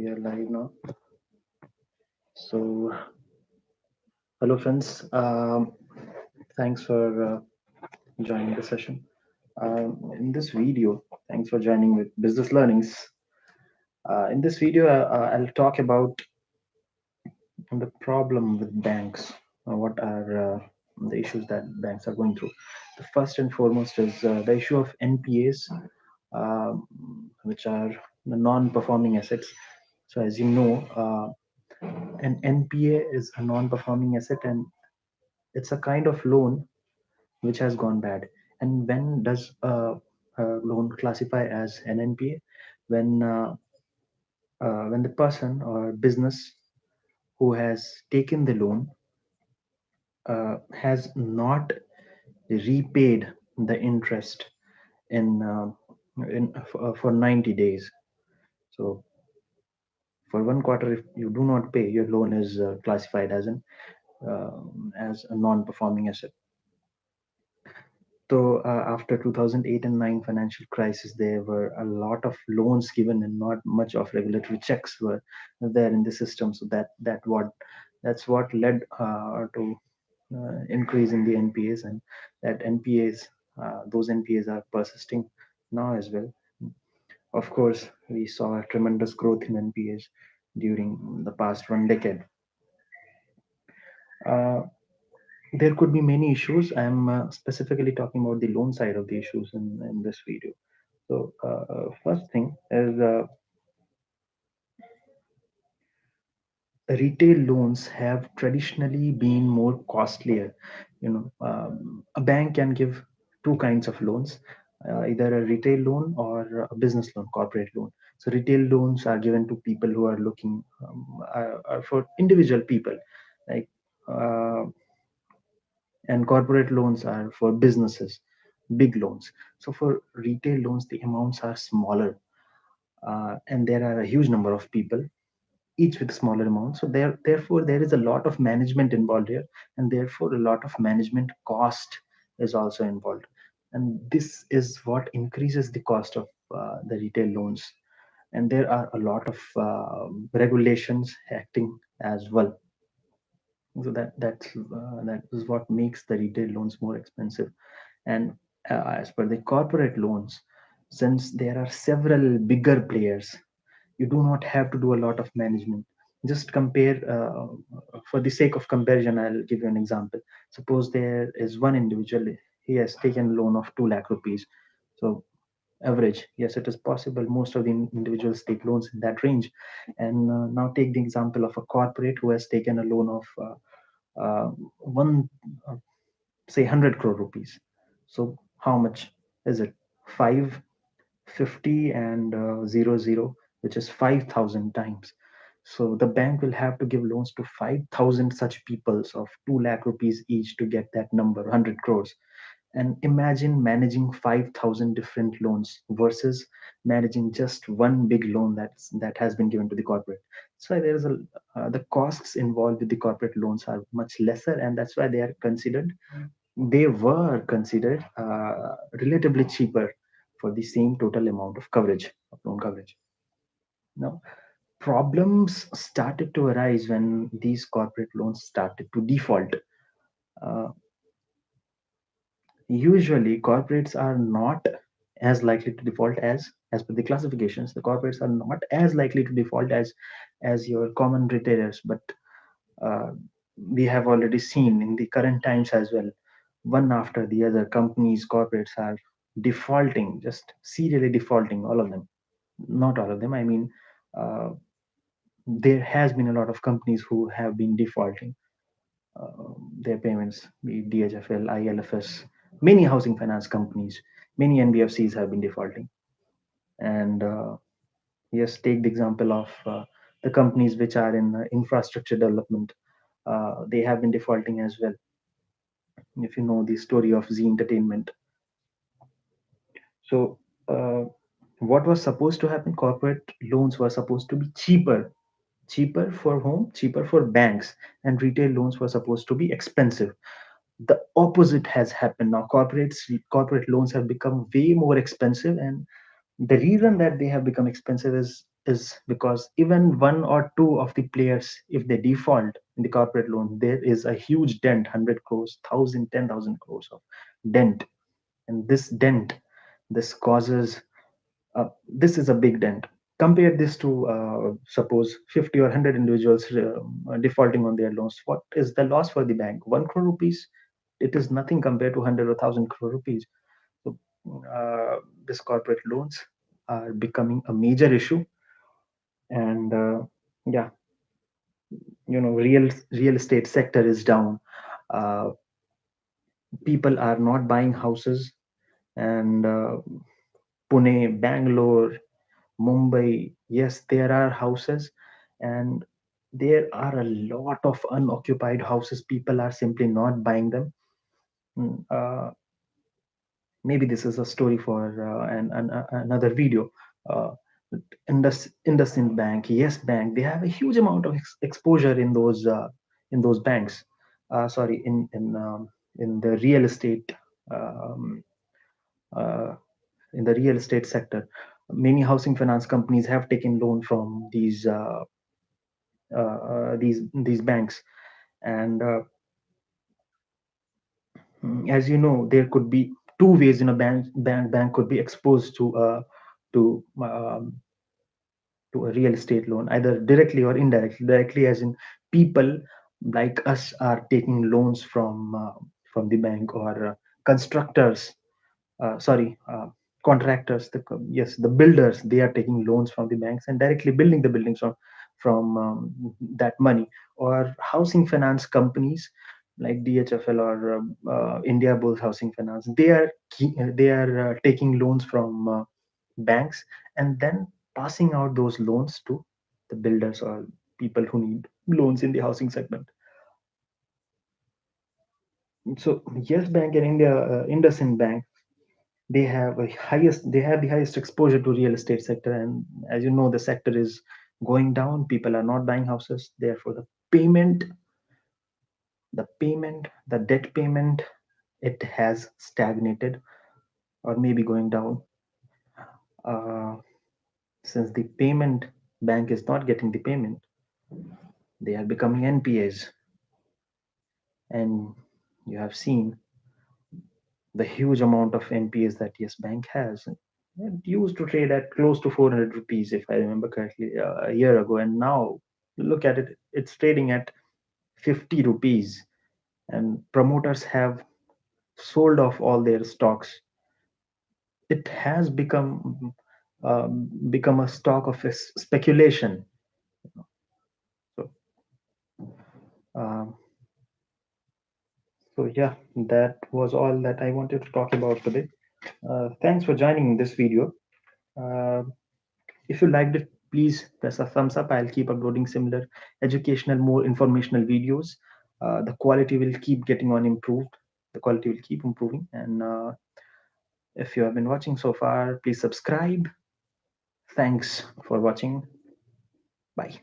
We are live now. So, hello, friends. Thanks for joining the session. In this video, thanks for joining with Business Learnings. In this video, I'll talk about the problem with banks. What are the issues that banks are going through? The first and foremost is the issue of NPAs, which are the non-performing assets. So, as you know, an NPA is a non-performing asset, and it's a kind of loan which has gone bad. And when does a loan classify as an NPA? When the person or business who has taken the loan has not repaid the interest for 90 days. So for 1 quarter, if you do not pay, your loan is classified as a non-performing asset. So after 2008 and 9 financial crisis, there were a lot of loans given and not much of regulatory checks were there in the system. So that's what led to increase in the NPAs, and that NPAs those NPAs are persisting now as well. Of course, we saw a tremendous growth in NPAs during the past 1 decade. Uh, there could be many issues. I'm specifically talking about the loan side of the issues in this video. So first thing is retail loans have traditionally been more costlier. A bank can give two kinds of loans, either a retail loan or a business loan, corporate loan. So retail loans are given to people who are looking are for individual people, like uh, and corporate loans are for businesses, big loans. So for retail loans, the amounts are smaller, and there are a huge number of people, each with smaller amounts. So therefore, there is a lot of management involved here, and therefore, a lot of management cost is also involved. And this is what increases the cost of the retail loans. And there are a lot of regulations acting as well. So that is what makes the retail loans more expensive. And as per the corporate loans, since there are several bigger players, you do not have to do a lot of management. Just compare, for the sake of comparison, I'll give you an example. Suppose there is one individual, he has taken a loan of 2 lakh rupees. So average, yes, it is possible most of the individuals take loans in that range. And now take the example of a corporate who has taken a loan of one say 100 crore rupees. So how much is it? 550 and 00, which is 5,000 times. So the bank will have to give loans to 5,000 such peoples of 2 lakh rupees each to get that number, 100 crores. And imagine managing 5,000 different loans versus managing just one big loan that has been given to the corporate. So there's the costs involved with the corporate loans are much lesser, and that's why they were considered relatively cheaper for the same total amount of coverage, of loan coverage. Now, problems started to arise when these corporate loans started to default. Uh, Usually, corporates are not as likely to default as per the classifications. The corporates are not as likely to default as your common retailers, but uh, we have already seen in the current times as well, one after the other, companies, corporates are defaulting, just serially defaulting, all of them. Not all of them, I mean, uh, there has been a lot of companies who have been defaulting their payments, be it DHFL, ILFS, many housing finance companies, many NBFCs have been defaulting. And yes, take the example of the companies which are in infrastructure development. They have been defaulting as well. If you know the story of Z Entertainment. So, what was supposed to happen? Corporate loans were supposed to be cheaper. Cheaper for whom? Cheaper for banks. And retail loans were supposed to be expensive. The opposite has happened now. Corporate loans have become way more expensive, and the reason that they have become expensive is is because even one or two of the players, if they default in the corporate loan, there is a huge dent, 100 crores, 1,000, 10,000 crores of dent. And this dent, this causes, this is a big dent. Compare this to suppose 50 or 100 individuals defaulting on their loans. What is the loss for the bank? 1 crore rupees. It is nothing compared to 100 or 1,000 crore rupees. So this corporate loans are becoming a major issue. And yeah, real estate sector is down. uh, People are not buying houses. And Pune, Bangalore, Mumbai, yes, there are houses, and there are a lot of unoccupied houses. People are simply not buying them. Maybe this is a story for another video. Uh, IndusInd Bank, Yes Bank, they have a huge amount of exposure in those banks. Sorry, in the real estate, um, uh, in the real estate sector. Many housing finance companies have taken loan from these banks. And as you know, there could be two ways in a bank could be exposed to um, to a real estate loan, either directly or indirectly. Directly, as in people like us are taking loans from the bank, or constructors, sorry, contractors, yes, the builders, they are taking loans from the banks and directly building the buildings from that money. Or housing finance companies like DHFL or India Bulls Housing Finance, they are taking loans from banks, and then passing out those loans to the builders or people who need loans in the housing segment. So Yes Bank and IndusInd Bank, they have the highest exposure to real estate sector. And as you know, the sector is going down. People are not buying houses, therefore payment the debt payment, it has stagnated or maybe going down. uh, since the payment bank is not getting the payment, they are becoming NPAs. And you have seen the huge amount of NPAs that Yes Bank has. It used to trade at close to 400 rupees, if I remember correctly, a year ago. And now, look at it, it's trading at 50 rupees. And promoters have sold off all their stocks. It has become a stock of speculation. So, um, so yeah, that was all that I wanted to talk about today. Thanks for joining this video. Uh, If you liked it, please press a thumbs up. I'll keep uploading similar educational, more informational videos. The quality will keep getting on improved. The quality will keep improving. And if you have been watching so far, please subscribe. Thanks for watching. Bye.